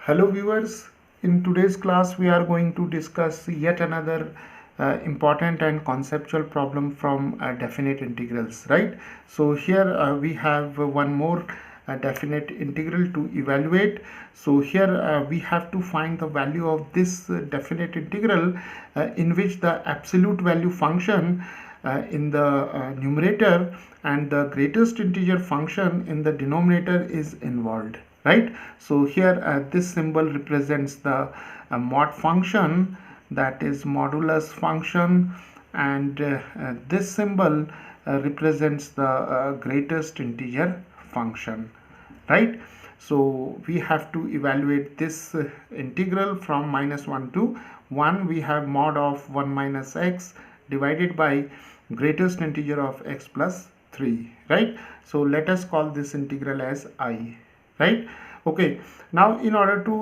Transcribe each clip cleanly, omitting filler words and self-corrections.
Hello viewers, in today's class we are going to discuss yet another important and conceptual problem from definite integrals, right? So here we have one more definite integral to evaluate. So here we have to find the value of this definite integral in which the absolute value function in the numerator and the greatest integer function in the denominator is involved, right? So here this symbol represents the mod function, that is modulus function, and this symbol represents the greatest integer function, right? So we have to evaluate this integral from -1 to 1. We have mod of 1 minus x divided by greatest integer of x plus 3, right? So let us call this integral as I, right? Okay, now in order to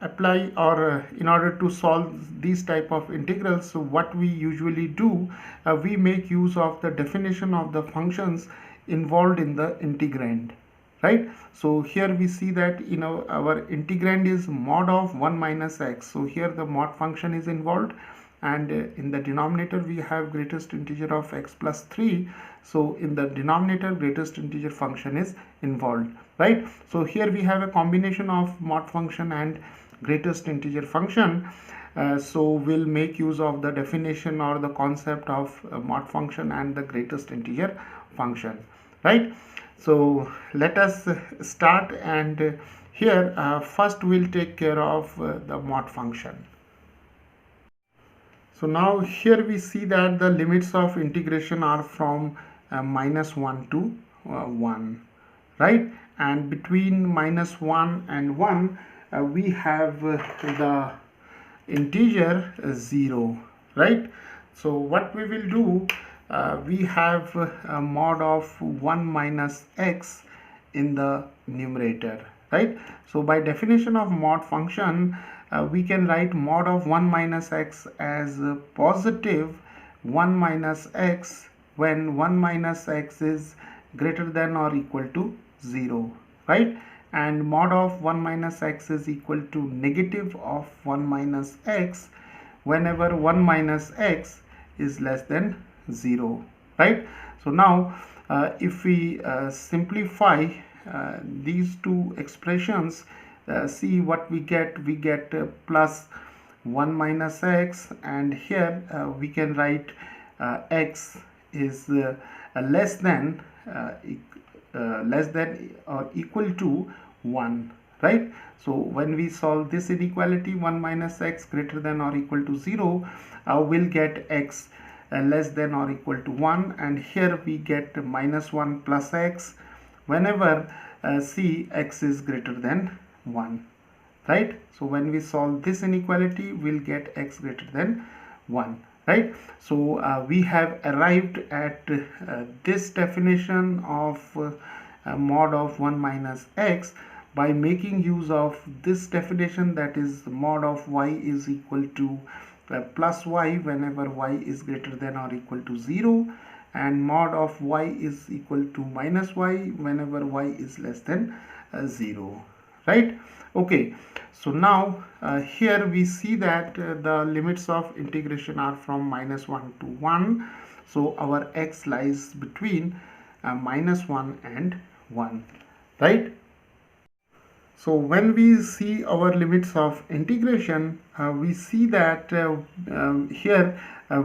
apply or in order to solve these type of integrals, so what we usually do, we make use of the definition of the functions involved in the integrand, right? So here we see that our integrand is mod of 1 minus x. So here the mod function is involved, and in the denominator we have greatest integer of x plus 3. So in the denominator greatest integer function is involved, right? So here we have a combination of mod function and greatest integer function. So we'll make use of the definition or the concept of mod function and the greatest integer function, right? So let us start, and here first we'll take care of the mod function. So now here we see that the limits of integration are from -1 to 1, right? And between -1 and 1 we have the integer 0, right? So what we will do, we have a mod of 1 minus x in the numerator, right? So by definition of mod function, we can write mod of 1 minus x as positive 1 minus x when 1 minus x is greater than or equal to 0, right? And mod of 1 minus x is equal to negative of 1 minus x whenever 1 minus x is less than 0, right? So now if we simplify these two expressions, see what we get. We get plus 1 minus x, and here we can write x is less than or equal to 1, right? So when we solve this inequality, 1 minus x greater than or equal to 0, we'll get x less than or equal to 1, and here we get -1 plus x whenever see x is greater than 1, right? So when we solve this inequality, we'll get x greater than 1, right? So we have arrived at this definition of mod of 1 minus x by making use of this definition, that is mod of y is equal to plus y whenever y is greater than or equal to 0, and mod of y is equal to minus y whenever y is less than 0, right? Okay, so now here we see that the limits of integration are from -1 to 1. So our x lies between -1 and 1, right? So when we see our limits of integration, we see that here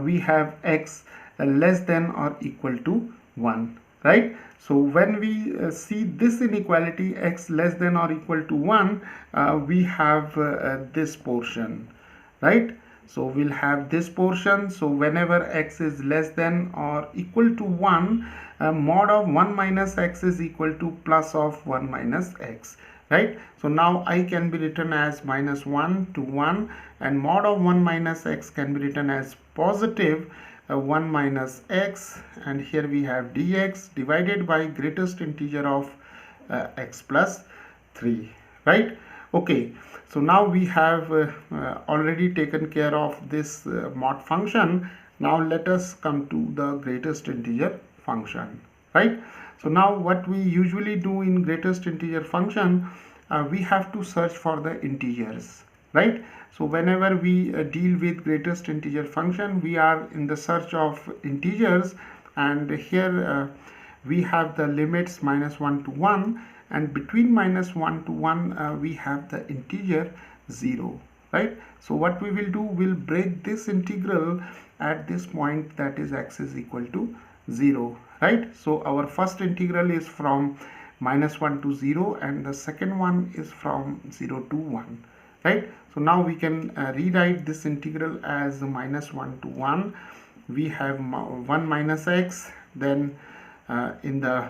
we have x less than or equal to 1, right? So when we see this inequality, x less than or equal to 1, we have this portion, right? So we'll have this portion. So whenever x is less than or equal to 1, mod of 1 minus x is equal to plus of 1 minus x, right? So now I can be written as -1 to 1, and mod of 1 minus x can be written as positive 1 minus x, and here we have dx divided by greatest integer of x plus 3, right? Okay, so now we have already taken care of this mod function. Now let us come to the greatest integer function, right? So now what we usually do in greatest integer function, we have to search for the integers, right? So whenever we deal with greatest integer function, we are in the search of integers, and here we have the limits -1 to 1, and between -1 to 1 we have the integer 0, right? So what we will do, we'll break this integral at this point, that is x is equal to 0, right? So our first integral is from -1 to 0, and the second one is from 0 to 1, right? So now we can rewrite this integral as -1 to 1. We have 1 minus x, then in the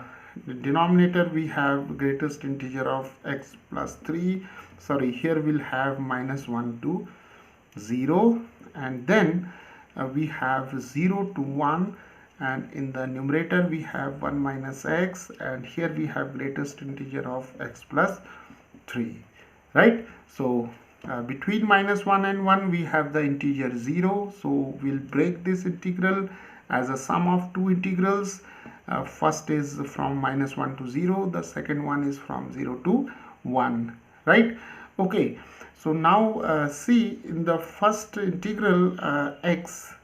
denominator we have greatest integer of x plus 3. Sorry, here we'll have -1 to 0, and then we have 0 to 1, and in the numerator we have 1 minus x, and here we have greatest integer of x plus 3, right? So between -1 and 1 we have the integer 0, so we'll break this integral as a sum of two integrals. First is from -1 to 0, the second one is from 0 to 1, right? Okay, so now see, in the first integral x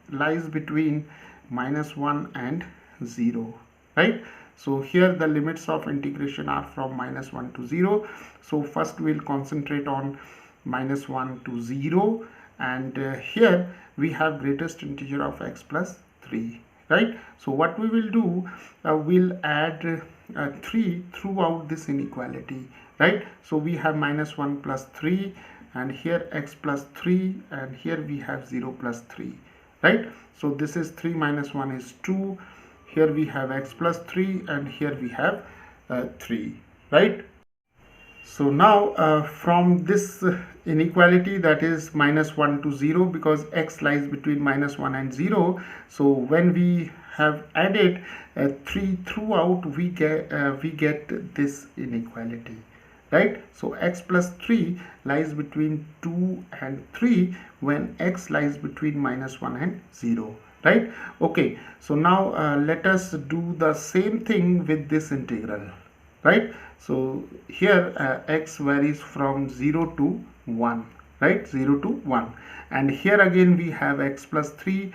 lies between -1 and 0, right? So here the limits of integration are from -1 to 0. So first we'll concentrate on -1 to 0, and here we have greatest integer of x plus 3, right? So what we will do, we'll add 3 throughout this inequality, right? So we have -1 plus 3, and here x plus 3, and here we have 0 plus 3, right? So this is 3 minus 1 is 2. Here we have x plus 3, and here we have 3, right? So now from this inequality, that is -1 to 0, because x lies between -1 and 0, so when we have added 3 throughout, we get this inequality, right? So x plus 3 lies between 2 and 3 when x lies between -1 and 0, right? Okay, so now let us do the same thing with this integral, right? So here x varies from 0 to 1, right? 0 to 1, and here again we have x plus 3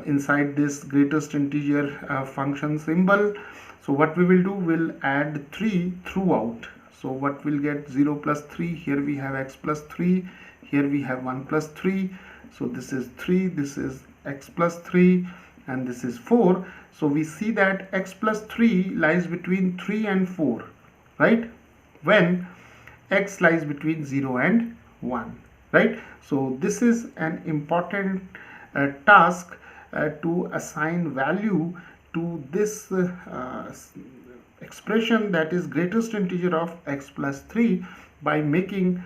inside this greatest integer function symbol. So what we will do, we'll add 3 throughout. So what we'll get, 0 plus 3, here we have x plus 3, here we have 1 plus 3, so this is 3, this is x plus 3, and this is 4. So we see that x plus 3 lies between 3 and 4, right, when x lies between 0 and 1, right? So this is an important task to assign value to this expression, that is greatest integer of x plus 3, by making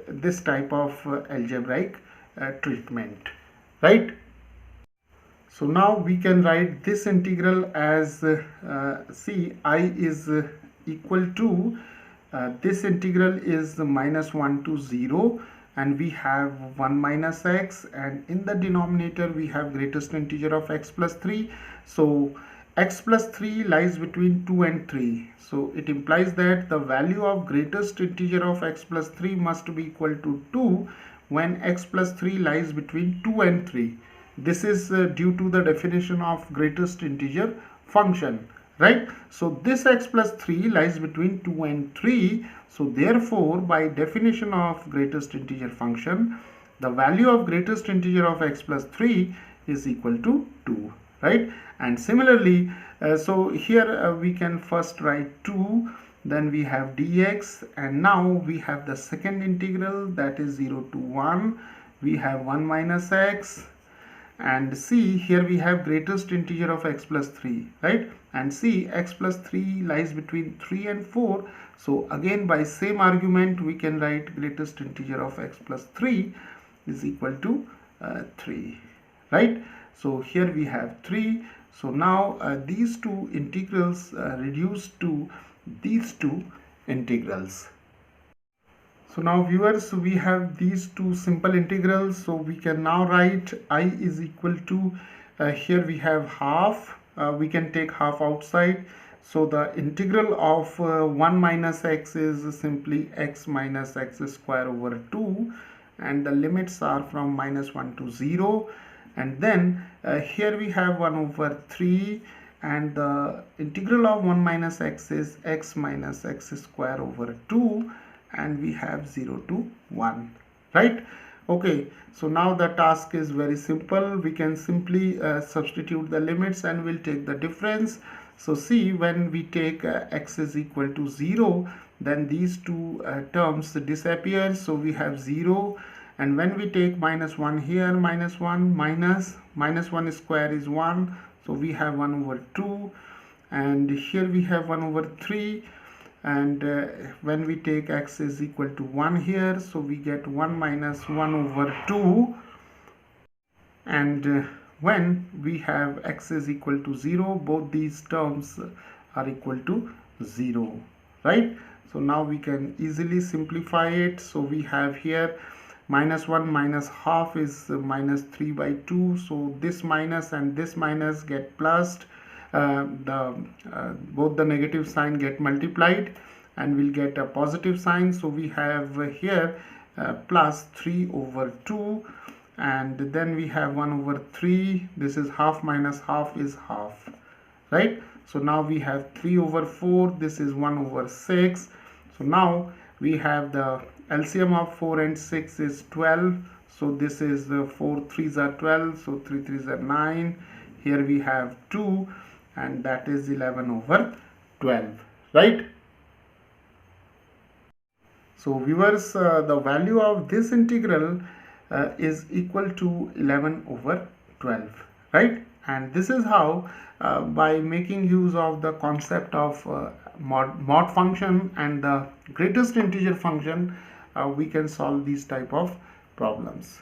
this type of algebraic treatment, right? So now we can write this integral as see, I is equal to this integral is -1 to 0, and we have 1 minus x, and in the denominator we have greatest integer of x plus 3. So x plus 3 lies between 2 and 3, so it implies that the value of greatest integer of x plus 3 must be equal to 2 when x plus 3 lies between 2 and 3. This is due to the definition of greatest integer function, right? So this x plus 3 lies between 2 and 3, so therefore by definition of greatest integer function, the value of greatest integer of x plus 3 is equal to 2, right? And similarly, so here we can first write 2, then we have dx, and now we have the second integral, that is 0 to 1, we have 1 minus x, and see, here we have greatest integer of x plus 3, right? And see, x plus 3 lies between 3 and 4, so again by same argument we can write greatest integer of x plus 3 is equal to 3, right? So here we have 3. So now these two integrals reduce to these two integrals. So now viewers, we have these two simple integrals, so we can now write I is equal to, here we have half, we can take half outside, So the integral of 1 minus x is simply x minus x square over 2, and the limits are from minus 1 to 0. And then here we have 1 over 3, and the integral of 1 minus x is x minus x square over 2, and we have 0 to 1, right? Okay, so now the task is very simple. We can simply substitute the limits and we'll take the difference. So see, when we take x is equal to 0, then these two terms disappear, so we have 0. And when we take minus 1 here, minus 1 minus 1 square is 1, so we have 1 over 2, and here we have 1 over 3. And when we take x is equal to 1 here, so we get 1 minus 1 over 2. And when we have x is equal to 0, both these terms are equal to 0, right? So now we can easily simplify it. So we have here minus 1 minus half is minus 3 by 2. So this minus and this minus get plused. Both the negative sign get multiplied and we'll get a positive sign. So we have here plus 3 over 2, and then we have 1 over 3. This is half minus half is half, right? So now we have 3 over 4. This is 1 over 6. So now we have the LCM of 4 and 6 is 12. So this is 4 3s are 12. So 3 3s are 9. Here we have 2, and that is 11 over 12, right? So viewers, the value of this integral is equal to 11 over 12, right? And this is how by making use of the concept of mod function and the greatest integer function, we can solve these type of problems.